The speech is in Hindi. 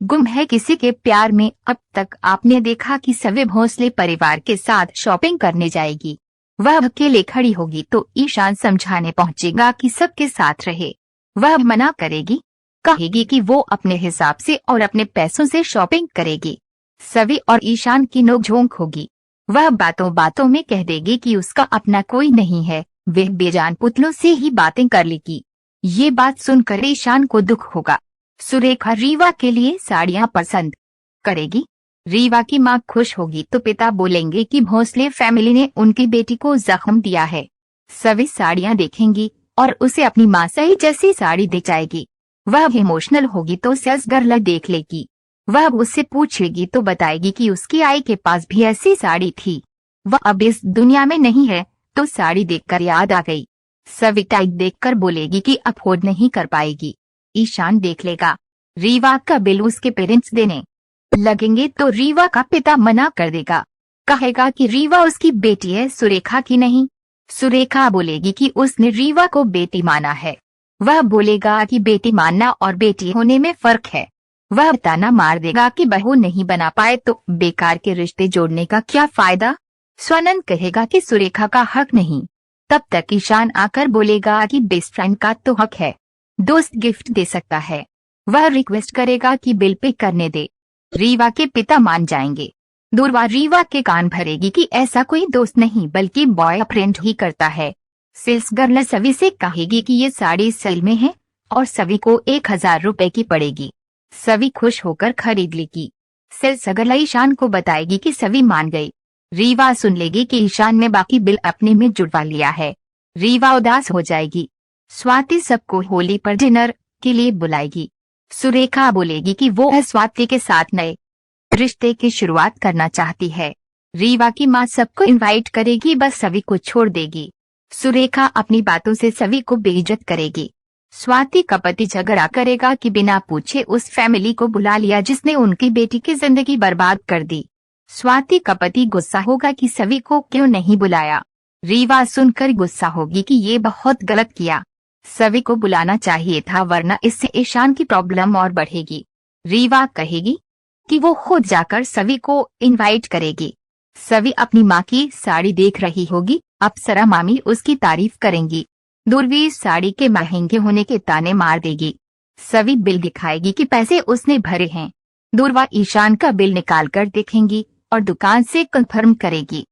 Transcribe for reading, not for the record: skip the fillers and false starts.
गुम है किसी के प्यार में। अब तक आपने देखा कि सभी भोंसले परिवार के साथ शॉपिंग करने जाएगी। वह अकेले खड़ी होगी तो ईशान समझाने पहुंचेगा कि सबके साथ रहे। वह मना करेगी, कहेगी कि वो अपने हिसाब से और अपने पैसों से शॉपिंग करेगी। सभी और ईशान की नोकझोंक होगी। वह बातों बातों में कह देगी कि उसका अपना कोई नहीं है, वह बेजान पुतलों से ही बातें कर लेगी। ये बात सुनकर ईशान को दुख होगा। सुरेखा रीवा के लिए साड़ियां पसंद करेगी। रीवा की माँ खुश होगी तो पिता बोलेंगे कि भोंसले फैमिली ने उनकी बेटी को जख्म दिया है। सभी साड़ियां देखेंगी और उसे अपनी माँ सही जैसी साड़ी दे जाएगी। वह इमोशनल होगी तो सेल्स गर्ल देख लेगी। वह उससे पूछेगी तो बताएगी कि उसकी आई के पास भी ऐसी साड़ी थी। वह अब इस दुनिया में नहीं है तो साड़ी देखकर याद आ गई। सभी टाइप देखकर बोलेगी कि अफोर्ड नहीं कर पाएगी। ईशान देख लेगा। रीवा का बिल उसके पेरेंट्स देने लगेंगे तो रीवा का पिता मना कर देगा। कहेगा कि रीवा उसकी बेटी है, सुरेखा की नहीं। सुरेखा बोलेगी कि उसने रीवा को बेटी माना है। वह बोलेगा कि बेटी मानना और बेटी होने में फर्क है। वह ताना मार देगा कि बहू नहीं बना पाए तो बेकार के रिश्ते जोड़ने का क्या फायदा। स्वानंद कहेगा कि सुरेखा का हक नहीं। तब तक ईशान आकर बोलेगा कि बेस्ट फ्रेंड का तो हक है, दोस्त गिफ्ट दे सकता है। वह रिक्वेस्ट करेगा कि बिल पे करने दे। रीवा के पिता मान जाएंगे। दूरवा रीवा के कान भरेगी कि ऐसा कोई दोस्त नहीं बल्कि बॉयफ्रेंड ही करता है। सेल्स गर्ल सभी से कहेगी कि ये साड़ी सेल में है और सभी को 1000 रुपए की पड़ेगी। सभी खुश होकर खरीद लेगी। सेल्स गर्ल ईशान को बताएगी कि सभी मान गई। रीवा सुन लेगी कि ईशान ने बाकी बिल अपने में जुड़वा लिया है। रीवा उदास हो जाएगी। स्वाति सबको होली पर डिनर के लिए बुलाएगी। सुरेखा बोलेगी कि वो स्वाति के साथ नए रिश्ते की शुरुआत करना चाहती है। रीवा की माँ सबको इनवाइट करेगी, बस सभी को छोड़ देगी। सुरेखा अपनी बातों से सभी को बेइज्जत करेगी। स्वाति का पति झगड़ा करेगा कि बिना पूछे उस फैमिली को बुला लिया जिसने उनकी बेटी की जिंदगी बर्बाद कर दी। स्वाति का पति गुस्सा होगा कि सभी को क्यों नहीं बुलाया। रीवा सुनकर गुस्सा होगी कि ये बहुत गलत किया, सभी को बुलाना चाहिए था वरना इससे ईशान की प्रॉब्लम और बढ़ेगी। रीवा कहेगी कि वो खुद जाकर सभी को इनवाइट करेगी। सभी अपनी माँ की साड़ी देख रही होगी। अप्सरा मामी उसकी तारीफ करेंगी। दूरवी साड़ी के महंगे होने के ताने मार देगी। सभी बिल दिखाएगी कि पैसे उसने भरे हैं। दूरवा ईशान का बिल निकाल कर देखेंगी और दुकान से कंफर्म करेगी।